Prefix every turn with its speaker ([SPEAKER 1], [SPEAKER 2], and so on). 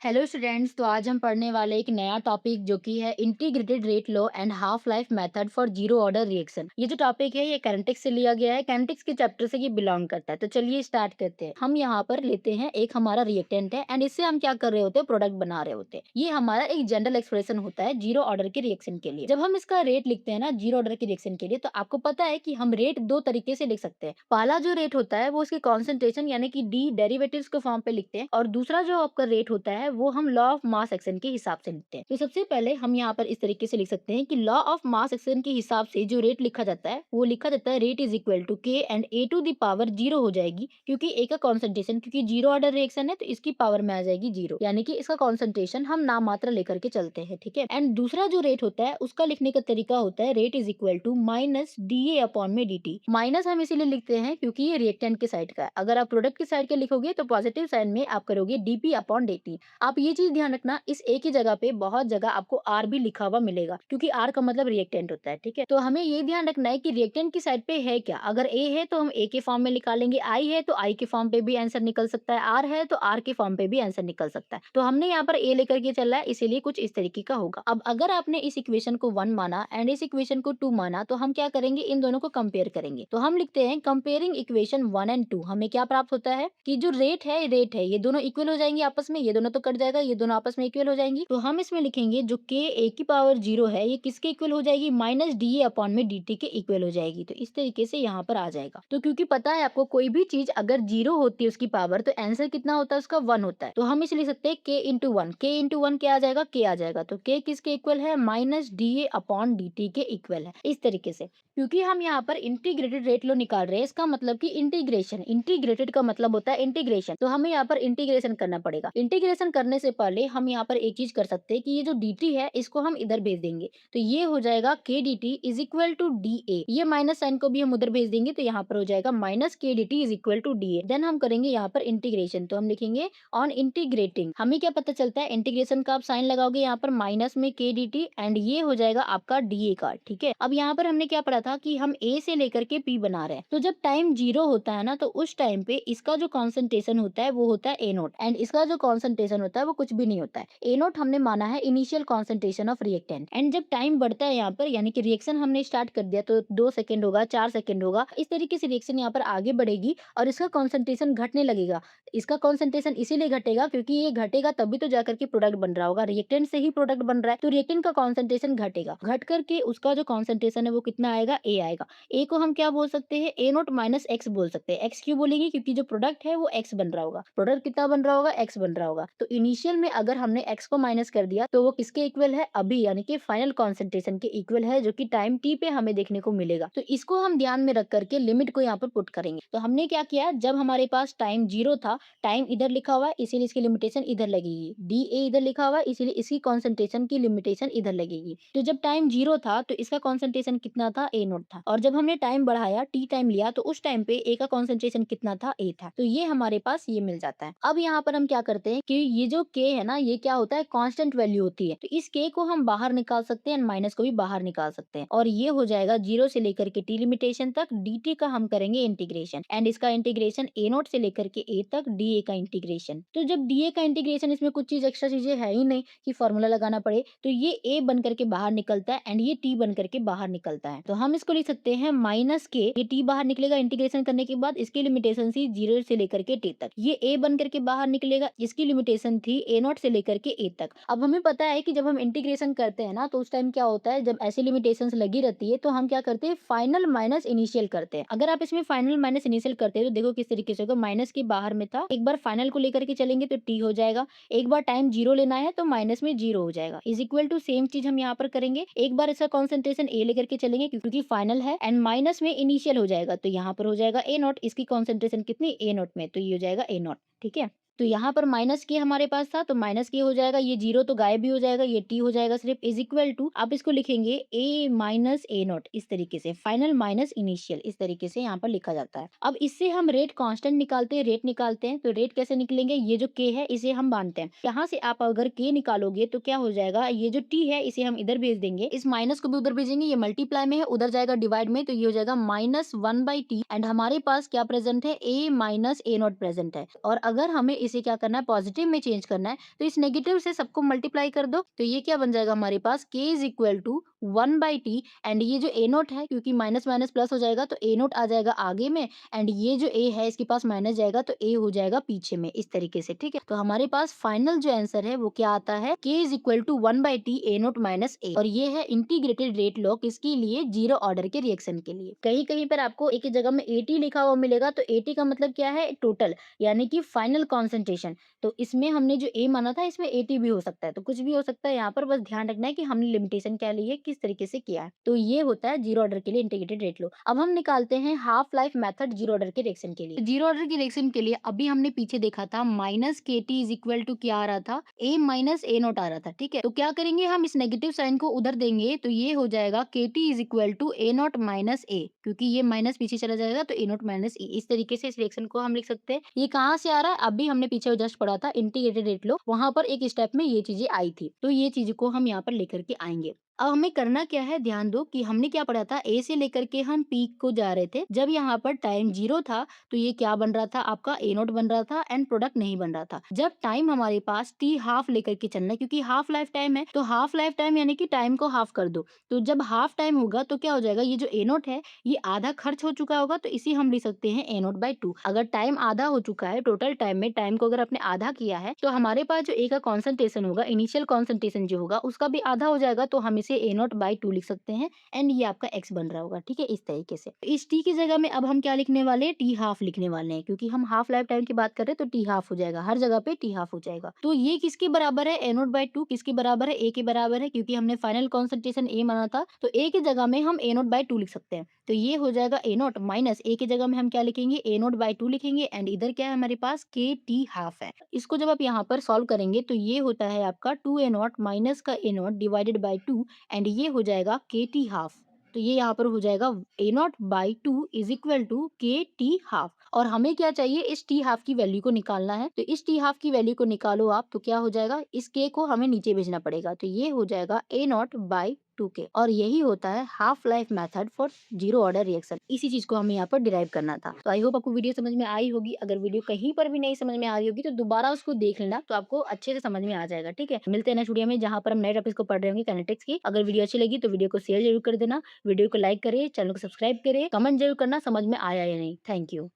[SPEAKER 1] Hello students, तो आज हम पढ़ने वाले एक नया टॉपिक जो कि है integrated rate law and half life method for zero order reaction. ये जो टॉपिक है ये काइनेटिक्स से लिया गया है। काइनेटिक्स के चैप्टर से ये बिलोंग करता है। तो चलिए स्टार्ट करते हैं। हम यहाँ पर लेते हैं एक हमारा रिएक्टेंट है एंड इससे हम क्या कर रहे होते हैं, प्रोडक्ट बना रहे होते हैं। ये हमारा एक जनरल एक्सप्रेशन होता है जीरो ऑर्डर के रिएक्शन के लिए। जब हम इसका रेट लिखते हैं ना जीरो ऑर्डर के रिएक्शन के लिए, तो आपको पता है कि हम रेट दो तरीके से लिख सकते हैं। पहला जो रेट होता है वो उसके कॉन्सेंट्रेशन यानी कि डी डेरिवेटिव्स के फॉर्म पे लिखते हैं, और दूसरा जो आपका रेट होता है वो हम लॉ ऑफ मास एक्शन के हिसाब से लिखते हैं। तो सबसे पहले हम यहाँ पर इस तरीके से लिख सकते हैं कि लॉ ऑफ मास एक्शन के हिसाब से जो रेट लिखा जाता है वो लिखा जाता है rate is equal to k and a to the power zero हो जाएगी, क्योंकि ए का कॉन्सेंट्रेशन, क्योंकि जीरो ऑर्डर रिएक्शन है तो इसकी पावर में आ जाएगी जीरो, यानी कि इसका कॉन्सेंट्रेशन हम नाम मात्र लेकर के चलते हैं। ठीक है। एंड दूसरा जो रेट होता है उसका लिखने का तरीका होता है rate is equal to minus d a upon में डी टी। माइनस हम इसीलिए लिखते हैं क्योंकि ये रिएक्टेंट के साइड का है। अगर आप प्रोडक्ट के साइड के लिखोगे तो पॉजिटिव साइड में आप करोगे डीपी अपॉन डी। आप ये चीज ध्यान रखना, इस ए की जगह पे बहुत जगह आपको आर भी लिखा हुआ मिलेगा, क्योंकि आर का मतलब रिएक्टेंट होता है। ठीक है। तो हमें ये ध्यान रखना है कि रिएक्टेंट की साइड पे है क्या। अगर ए है तो हम ए के फॉर्म में निकालेंगे, आई है तो आई के फॉर्म पे भी आंसर निकल सकता है, आर है तो आर के फॉर्म पे भी आंसर निकल सकता है। तो हमने यहाँ पर ए लेकर के चला है, इसीलिए कुछ इस तरीके का होगा। अब अगर आपने इस इक्वेशन को 1 माना एंड इस इक्वेशन को 2 माना, तो हम क्या करेंगे, इन दोनों को कंपेयर करेंगे। तो हम लिखते हैं कंपेयरिंग इक्वेशन 1 एंड 2। हमें क्या प्राप्त होता है कि जो रेट है ये दोनों इक्वल हो जाएंगे आपस में, ये दोनों तो कट जाएगा, ये दोनों आपस में इक्वल हो जाएंगी। तो हम इसमें लिखेंगे जो के ए की पावर जीरो है ये किसके इक्वल हो जाएगी, माइनस डी ए अपॉन में डी टी के इक्वल हो जाएगी। तो इस तरीके से यहाँ पर आ जाएगा। तो क्योंकि पता है आपको कोई भी चीज अगर जीरो होती है उसकी पावर, तो आंसर कितना होता है उसका 1 होता है। तो हम इसे लिख सकते हैं के इंटू वन। के इंटू वन क्या आ जाएगा, के आ जाएगा। तो के किसके इक्वल है, minus d a upon D T के इक्वल है। इस तरीके से, क्योंकि हम यहाँ पर इंटीग्रेटेड रेट लो निकाल रहे हैं, इसका मतलब कि इंटीग्रेशन, इंटीग्रेटेड का मतलब होता है इंटीग्रेशन। तो हमें यहाँ पर इंटीग्रेशन करना पड़ेगा। इंटीग्रेशन करने से पहले हम यहाँ पर एक चीज कर सकते हैं कि ये जो dt है इसको हम इधर भेज देंगे। तो ये हो जाएगा k d t is equal to d a. ये माइनस साइन को भी हम उधर भेज देंगे, तो यहाँ पर हो जाएगा minus k d t is equal to d a. Then हम करेंगे यहाँ पर इंटीग्रेशन। तो हम लिखेंगे ऑन इंटीग्रेटिंग। हमें क्या पता चलता है, इंटीग्रेशन का आप साइन लगाओगे यहाँ पर माइनस में के डी टी एंड ये हो जाएगा आपका डी ए का। ठीक है। अब यहाँ पर हमने क्या पढ़ा था कि हम ए से लेकर के पी बना रहे हैं। तो जब टाइम जीरो होता है ना, तो उस टाइम पे इसका जो कॉन्सेंट्रेशन होता है वो होता है ए नोट, एंड इसका जो कॉन्सेंट्रेशन होता है वो कुछ भी नहीं होता है। ए नोट हमने माना है initial concentration of reactant. And जब टाइम बढ़ता है यहाँ पर, यानी कि रिएक्शन हमने स्टार्ट कर दिया, तो 2 सेकंड होगा, 4 सेकंड होगा, इस तरीके से रिएक्शन यहाँ पर आगे बढ़ेगी और इसका कॉन्सेंट्रेशन घटने लगेगा। इसका कॉन्सेंट्रेशन इसीलिए घटेगा क्योंकि ये घटेगा तभी तो जाकर के प्रोडक्ट बन रहा होगा। रिएक्टेंट से ही प्रोडक्ट बन रहा है, तो रिएक्टेंट का कॉन्सेंट्रेशन घटेगा। घट करके उसका जो कॉन्सेंट्रेशन है वो कितना आएगा, ए आएगा। ए को हम क्या बोल सकते हैं, ए नोट माइनस एक्स बोल सकते हैं। एक्स क्यों बोलेंगे, क्योंकि जो प्रोडक्ट है वो एक्स बन रहा होगा। प्रोडक्ट कितना बन रहा होगा, एक्स बन रहा होगा। तो इनिशियल में अगर हमने एक्स को माइनस कर दिया तो वो किसके इक्वल है, अभी यानी कि फाइनल कॉन्सेंट्रेशन के इक्वल है, जो कि टाइम टी पे हमें देखने को मिलेगा। तो इसको हम ध्यान में रख करके लिमिट को यहाँ पर पुट करेंगे। तो हमने क्या किया, जब हमारे पास टाइम जीरो था, टाइम इधर लिखा हुआ है इसीलिए इसकी लिमिटेशन इधर लगेगी, डी ए इधर लिखा हुआ है इसीलिए इसकी कॉन्सेंट्रेशन की लिमिटेशन इधर लगेगी। तो जब टाइम जीरो था तो इसका कॉन्सेंट्रेशन कितना था, ए नोट था, और जब हमने टाइम बढ़ाया, टी टाइम लिया, तो उस टाइम पे ए का कॉन्सेंट्रेशन कितना था, ए था। तो ये हमारे पास ये मिल जाता है। अब यहाँ पर हम क्या करते हैं कि ये जो के है ना, ये क्या होता है, कांस्टेंट वैल्यू होती है। तो इस के को हम बाहर निकाल सकते हैं एंड माइनस को भी बाहर निकाल सकते हैं, और ये हो जाएगा जीरो से लेकर के टी लिमिटेशन तक dt का हम करेंगे इंटीग्रेशन, एंड इसका इंटीग्रेशन ए नोट से लेकर के ए तक डी का इंटीग्रेशन। तो जब डी का इंटीग्रेशन, इसमें कुछ चीज एक्स्ट्रा चीजें है ही नहीं कि फॉर्मूला लगाना पड़े, तो ये ए बन करके बाहर निकलता है एंड ये टी बन करके बाहर निकलता है। तो हम इसको लिख सकते हैं माइनस के, ये टी बाहर निकलेगा इंटीग्रेशन करने के बाद, इसकी लिमिटेशन थी जीरो से लेकर के टी तक। ये ए बन करके बाहर निकलेगा, इसकी लिमिटेशन थी ए नॉट से लेकर के ए तक। अब हमें पता है कि जब हम इंटीग्रेशन करते हैं ना, तो उस टाइम क्या होता है, जब ऐसी लिमिटेशंस लगी रहती है तो हम क्या करते हैं, फाइनल माइनस इनिशियल करते हैं। अगर आप इसमें फाइनल माइनस इनिशियल करते हैं तो देखो किस तरीके से होगा, माइनस के बाहर में था, एक बार फाइनल को लेकर के चलेंगे तो टी हो जाएगा, एक बार टाइम जीरो लेना है तो माइनस में जीरो हो जाएगा, इज इक्वल टू सेम चीज हम यहाँ पर करेंगे। एक बार इसका कॉन्सेंट्रेशन ए लेकर के चलेंगे क्योंकि फाइनल है, एंड माइनस में इनिशियल हो जाएगा, तो यहाँ पर हो जाएगा ए नॉट, इसकी कॉन्सेंट्रेशन कितनी, ए नॉट में, तो ये हो जाएगा ए नॉट। ठीक है। तो यहाँ पर माइनस के हमारे पास था, तो माइनस के हो जाएगा, ये जीरो तो गायब भी हो जाएगा, ये टी हो जाएगा सिर्फ, इज इक्वल टू, आप इसको लिखेंगे ए माइनस ए नॉट, इस तरीके से फाइनल माइनस इनिशियल, इस तरीके से यहाँ पर लिखा जाता है। अब इससे हम रेट कांस्टेंट निकालते हैं, रेट निकालते हैं। तो रेट कैसे निकलेंगे, ये जो के है इसे हम बांधते हैं, यहाँ से आप अगर के निकालोगे तो क्या हो जाएगा, ये जो टी है इसे हम इधर भेज देंगे, इस माइनस को भी उधर भेजेंगे, ये मल्टीप्लाई में है, उधर जाएगा डिवाइड में, तो ये हो जाएगा minus one by T, and हमारे पास क्या प्रेजेंट है, ए माइनस ए नॉट प्रेजेंट है। और अगर हमें इसे क्या करना है, पॉजिटिव में चेंज करना है। तो इस नेगेटिव से सबको मल्टीप्लाई कर दो, तो ये क्या बन जाएगा हमारे पास, k is equal to 1/t। And ये जो a नोट है, क्योंकि माइनस माइनस प्लस हो जाएगा तो a नोट आ जाएगा आगे में, एंड ये जो a है इसके पास माइनस जाएगा तो a हो जाएगा पीछे में, इस तरीके से। ठीक है, तो हमारे पास फाइनल जो आंसर है वो क्या आता है, k is equal to 1/t a naught minus a। और ये है इंटीग्रेटेड रेट लॉ किसके लिए, जीरो ऑर्डर के रिएक्शन के लिए। कहीं कहीं पर आपको एक ही जगह में 80 लिखा हुआ मिलेगा, तो 80 का मतलब क्या है, टोटल, यानी कि फाइनल कॉन्सेंट्रेशन। तो इसमें हमने जो a माना था, इसमें 80 भी हो सकता है, तो कुछ भी हो सकता है। यहाँ पर बस ध्यान रखना है कि हमने लिमिटेशन क्या ली है, किस तरीके से किया है। तो ये होता है जीरो ऑर्डर के लिए इंटीग्रेटेड रेट लो। अब हम निकालते हैं half life method zero order के रिएक्शन के लिए। तो जीरो ऑर्डर के रिएक्शन के लिए अभी हमने पीछे देखा था माइनस के टी इज इक्वल टू क्या आ रहा था, a माइनस a नोट आ रहा था। ठीक है, तो क्या करेंगे, हम इस नेगेटिव साइन को उधर देंगे, तो ये हो जाएगा k t is equal to a naught minus a, क्योंकि ये माइनस पीछे चला जाएगा तो a नोट माइनस e। इस तरीके से इस रिएक्शन को हम लिख सकते हैं। ये कहाँ से आ रहा है, अभी हमने पीछे जस्ट पढ़ा था इंटीग्रेटेड रेट लो, वहां पर एक स्टेप में ये चीजें आई थी, तो ये चीज को हम यहाँ पर लेकर के आएंगे। अब हमें करना क्या है, ध्यान दो कि हमने क्या पढ़ा था, ए से लेकर के हम पीक को जा रहे थे। जब यहाँ पर टाइम 0 था तो ये क्या बन रहा था, आपका ए नोट बन रहा था, एंड प्रोडक्ट नहीं बन रहा था। जब टाइम हमारे पास टी हाफ लेकर के चलना है, क्योंकि हाफ लाइफ टाइम है, तो हाफ लाइफ टाइम यानी कि टाइम को हाफ कर दो। तो जब हाफ टाइम होगा तो क्या हो जाएगा, ये जो ए नोट है ये आधा खर्च हो चुका होगा, तो इसी हम लिख सकते हैं ए नोट बाई 2। अगर टाइम आधा हो चुका है, टोटल टाइम में टाइम को अगर आपने आधा किया है, तो हमारे पास जो ए का कॉन्सेंट्रेशन होगा, इनिशियल कॉन्सेंट्रेशन जो होगा उसका भी आधा हो जाएगा, तो हम इसे ए नोट बाई 2 लिख सकते हैं। एंड ये आपका x बन रहा होगा। ठीक है, इस तरीके से। इस t की जगह में अब हम क्या लिखने वाले हैं, t हाफ लिखने वाले हैं, क्योंकि हम हाफ लाइफ टाइम की बात कर रहे हैं, तो t हाफ हो जाएगा, हर जगह पे t हाफ हो जाएगा। तो ये किसके बराबर है, a नोट बाई 2 किसके बराबर है, a के बराबर है, क्योंकि हमने फाइनल कॉन्सेंट्रेशन a माना था, तो a की जगह में हम a नोट बाई 2 लिख सकते हैं। तो ये हो जाएगा a नोट माइनस a की जगह में हम क्या लिखेंगे, a नोट बाई 2 लिखेंगे, एंड इधर क्या है हमारे पास, k t हाफ है। इसको जब आप यहाँ पर सॉल्व करेंगे तो ये होता है आपका 2a नोट माइनस का a note divided by 2, and ये हो जाएगा के टी हाफ। तो ये यहाँ पर हो जाएगा a naught by 2 is equal to k t half. और हमें क्या चाहिए, इस टी हाफ की वैल्यू को निकालना है। तो इस टी हाफ की वैल्यू को निकालो आप, तो क्या हो जाएगा, इस के को हमें नीचे भेजना पड़ेगा, तो ये हो जाएगा a नॉट बाई 2k। और यही होता है half life method for zero order reaction. इसी चीज को हमें यहाँ पर डिराइव करना था। तो आई होप आपको वीडियो समझ में आई होगी। अगर वीडियो कहीं पर भी नहीं समझ में आ रही होगी तो दोबारा उसको देख लेना, तो आपको अच्छे से समझ में आ जाएगा। ठीक है, मिलते हैं नेक्स्ट वीडियो में, जहां पर हम नए टॉपिक्स को पढ़ रहे होंगे काइनेटिक्स की। अगर वीडियो अच्छी लगी तो वीडियो को शेयर जरूर कर देना, वीडियो को लाइक करें, चैनल को सब्सक्राइब करें, कमेंट जरूर करना समझ में आया या नहीं। Thank you.